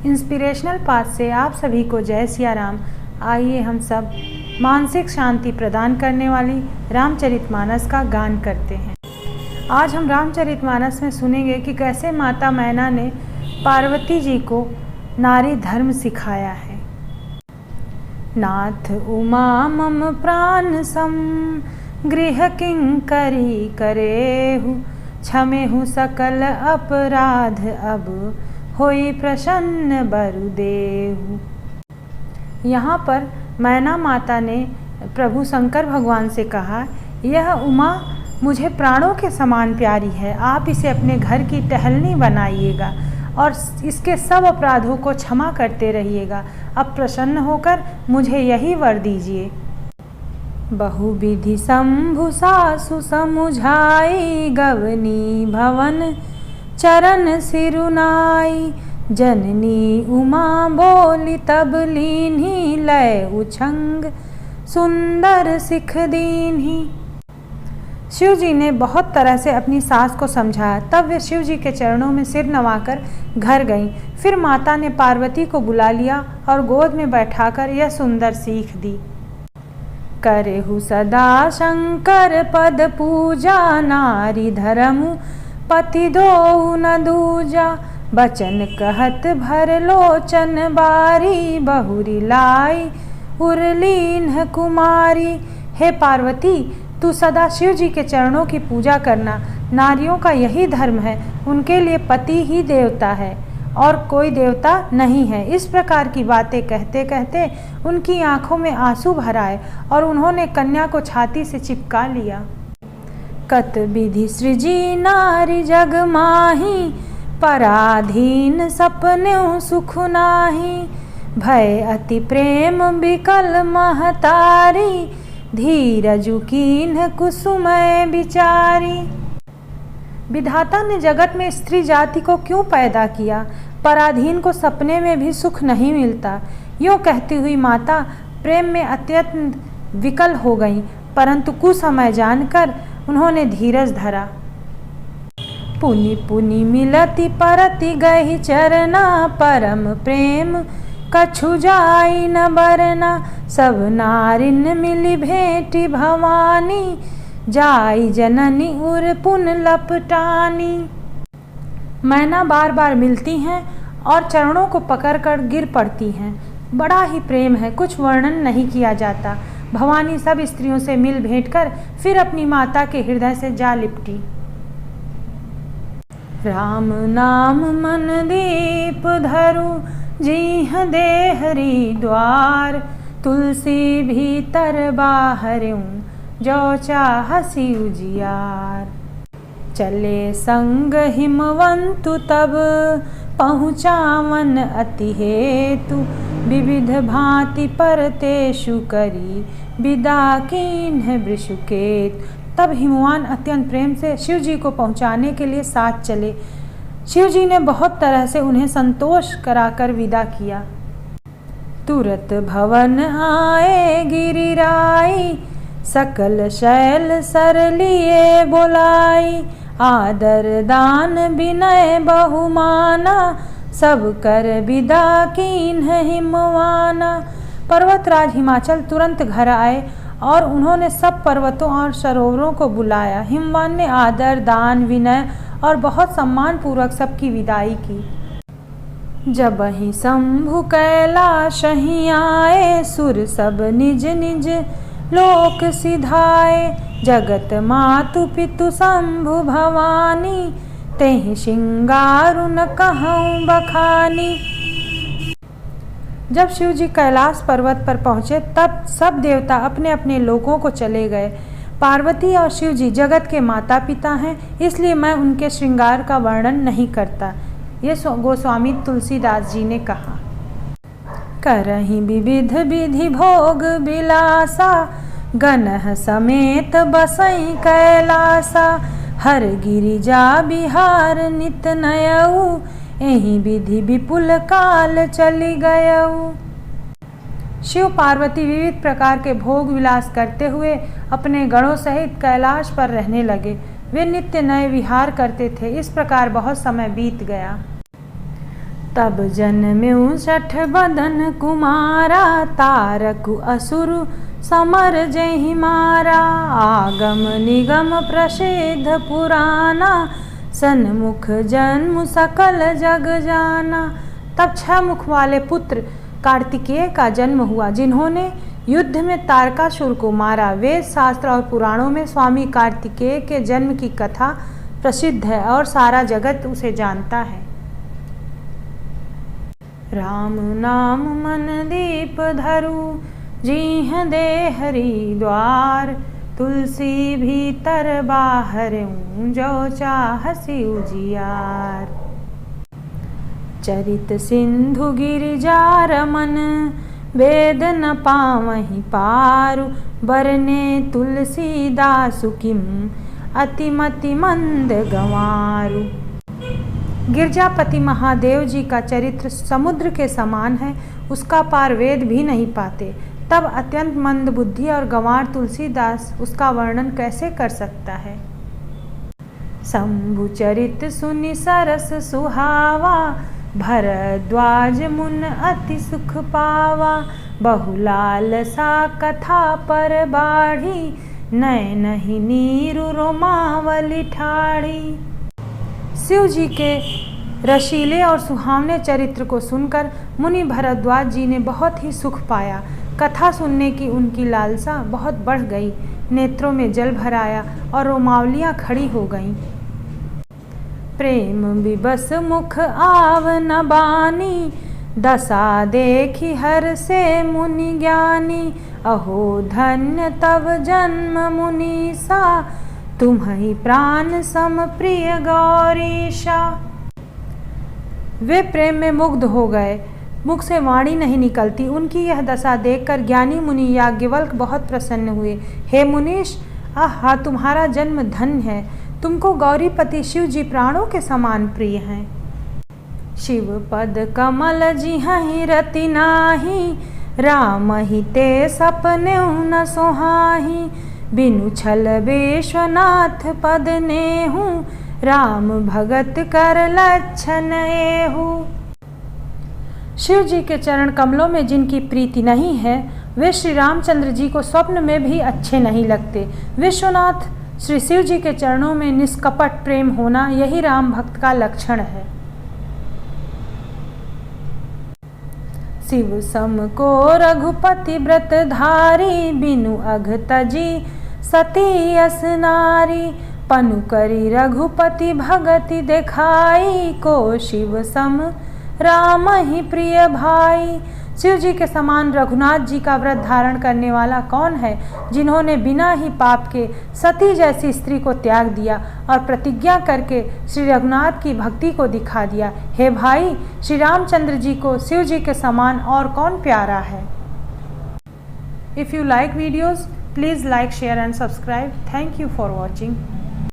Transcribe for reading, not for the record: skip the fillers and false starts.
Inspirational path से आप सभी को जय सिया राम। आइए हम सब मानसिक शांति प्रदान करने वाली रामचरितमानस का गान करते हैं। आज हम रामचरितमानस में सुनेंगे कि कैसे माता मैना ने पार्वती जी को नारी धर्म सिखाया है। नाथ उमा मम प्राण सम गृह किंकरी करेहु, क्षमेहु सकल अपराध अब होई प्रसन्न बरुदेहु। यहाँ पर मैना माता ने प्रभु शंकर भगवान से कहा, यह उमा मुझे प्राणों के समान प्यारी है, आप इसे अपने घर की टहलनी बनाइएगा और इसके सब अपराधों को क्षमा करते रहिएगा। अब प्रसन्न होकर मुझे यही वर दीजिए। बहुविधि शंभु सासु समुझाई, गवनी भवन चरण सिरुनाई। जननी उमा बोली तब लीन्ही, लय उछंग सुंदर सिख दीन्ही। शिव जी ने बहुत तरह से अपनी सास को समझाया, तब वे शिव जी के चरणों में सिर नवाकर घर गईं। फिर माता ने पार्वती को बुला लिया और गोद में बैठाकर यह सुंदर सीख दी। करेहु सदा शंकर पद पूजा, नारी धर्म पति दो न दूजा। बचन कहत भर लोचन बारी, बहुरी लाई उर्लीन कुमारी। हे पार्वती, तू सदा शिव जी के चरणों की पूजा करना। नारियों का यही धर्म है, उनके लिए पति ही देवता है और कोई देवता नहीं है। इस प्रकार की बातें कहते कहते उनकी आंखों में आंसू भर आए और उन्होंने कन्या को छाती से चिपका लिया। कत विधि सृजी नारी जग माही, पराधीन सपने सुख नाही। भय अति प्रेम विकल महतारी, धीरजु कीन्ह कुसुमय बिचारी। विधाता ने जगत में स्त्री जाति को क्यों पैदा किया? पराधीन को सपने में भी सुख नहीं मिलता। यूँ कहती हुई माता प्रेम में अत्यंत विकल हो गई, परंतु कुसमय जानकर उन्होंने धीरज धरा। पुनि पुनि मिलति परति गहि चरना, परम प्रेम कछु जाई न बरना। सब नारिन मिली भेंटी भवानी, जाई जननी उर पुन लपटानी। मैना बार बार मिलती हैं और चरणों को पकड़कर गिर पड़ती हैं। बड़ा ही प्रेम है, कुछ वर्णन नहीं किया जाता। भवानी सब स्त्रियों से मिल भेंट कर फिर अपनी माता के हृदय से जा लिपटी। राम नाम मन दीप धरु, जीह देहरी द्वार। तुलसी भीतर बाहर्यूं, जो चाहसी उजियार। चले संग हिमवंतु तब, पहुँचावन अति हेतु। विविध भांति परतेषु करी, विदा कीन्ह वृषुकेत। तब हिमवान अत्यंत प्रेम से शिव जी को पहुँचाने के लिए साथ चले। शिव जी ने बहुत तरह से उन्हें संतोष कराकर विदा किया। तुरत भवन आए गिरिराई, सकल शैल सर लिए बोलाई। आदर दान विनय बहुमाना, सब कर विदा कीन्ह हिमवाना। पर्वतराज हिमाचल तुरंत घर आए और उन्होंने सब पर्वतों और सरोवरों को बुलाया। हिमवान ने आदर दान विनय और बहुत सम्मान पूर्वक सबकी विदाई की। जब ही शंभु कैलाश ही आए, सुर सब निज निज लोक सिधाए। जगत मातु पितु शंभु भवानी, तेहि श्रृंगारु न कहूँ बखानी। जब शिव जी कैलाश पर्वत पर पहुँचे तब सब देवता अपने अपने लोकों को चले गए। पार्वती और शिव जी जगत के माता पिता हैं, इसलिए मैं उनके श्रृंगार का वर्णन नहीं करता। ये गोस्वामी तुलसीदास जी ने कहा। करहि विविध विधि भोग विलासा, गनह समेत बसई कैलासा। हर गिरिजा बिहार नित नयऊ, एहि विधि विपुल काल चली गयऊ। शिव पार्वती विविध प्रकार के भोग विलास करते हुए अपने गणों सहित कैलाश पर रहने लगे। वे नित्य नए विहार करते थे। इस प्रकार बहुत समय बीत गया। तब जन्म्यु शठ बदन कुमारा, तारकु असुर समर जहि मारा। आगम निगम प्रसिद्ध पुराना, सन्मुख जन्म सकल जग जाना। तब 6 मुख वाले पुत्र कार्तिकेय का जन्म हुआ, जिन्होंने युद्ध में तारकासुर को मारा। वेद शास्त्र और पुराणों में स्वामी कार्तिकेय के जन्म की कथा प्रसिद्ध है और सारा जगत उसे जानता है। राम नाम मन दीप धरु, जीह दे हरि द्वार। तुलसी भीतर बाहर, जो चाहसी उजियार। चरित सिंधु गिरिजा रमन, वेद न पावहि पारु। बरने तुलसीदासु किम, अतिमति मंद गंवारु। गिरजापति महादेव जी का चरित्र समुद्र के समान है, उसका पार वेद भी नहीं पाते। तब अत्यंत मंद बुद्धि और गंवार तुलसीदास उसका वर्णन कैसे कर सकता है। शंभु चरित सुनि सरस सुहावा, भरद्वाज मुन अति सुख पावा। बहुलाल सा कथा पर बाढ़ी, नयनहि नीरु रोमावली ठाढ़ी। शिव जी के रशीले और सुहावने चरित्र को सुनकर मुनि भरद्वाज जी ने बहुत ही सुख पाया। कथा सुनने की उनकी लालसा बहुत बढ़ गई, नेत्रों में जल भर आया और रोमावलियाँ खड़ी हो गईं। प्रेम विबस मुख आव न बानी, दशा देखी हर से मुनि ज्ञानी। अहो धन्य तब जन्म मुनीसा, तुम्हि प्राण सम प्रिय गौरीशा। वे प्रेम में मुग्ध हो गए, मुख से वाणी नहीं निकलती। उनकी यह दशा देखकर ज्ञानी मुनि याज्ञवल्क्य बहुत प्रसन्न हुए। हे मुनीश, आहा तुम्हारा जन्म धन्य है, तुमको गौरीपति शिव जी प्राणों के समान प्रिय हैं। शिव पद कमल जिहि रति नाही, राम ही ते सपने न सोहाही। बिनु छल विश्वनाथ पद नेहु, राम भगत कर लक्षण एहु। शिव जी के चरण कमलों में जिनकी प्रीति नहीं है, वे श्री रामचंद्र जी को स्वप्न में भी अच्छे नहीं लगते। विश्वनाथ श्री शिव जी के चरणों में निष्कपट प्रेम होना, यही राम भक्त का लक्षण है। शिव सम को रघुपति व्रत धारी, बिनु अघ तजी सती अस नारी। पनु करी रघुपति भगति देखाई, को शिव सम राम ही प्रिय भाई। शिव जी के समान रघुनाथ जी का व्रत धारण करने वाला कौन है, जिन्होंने बिना ही पाप के सती जैसी स्त्री को त्याग दिया और प्रतिज्ञा करके श्री रघुनाथ की भक्ति को दिखा दिया। हे भाई, श्री रामचंद्र जी को शिव जी के समान और कौन प्यारा है। If you like videos, please like, share and subscribe. Thank you for watching.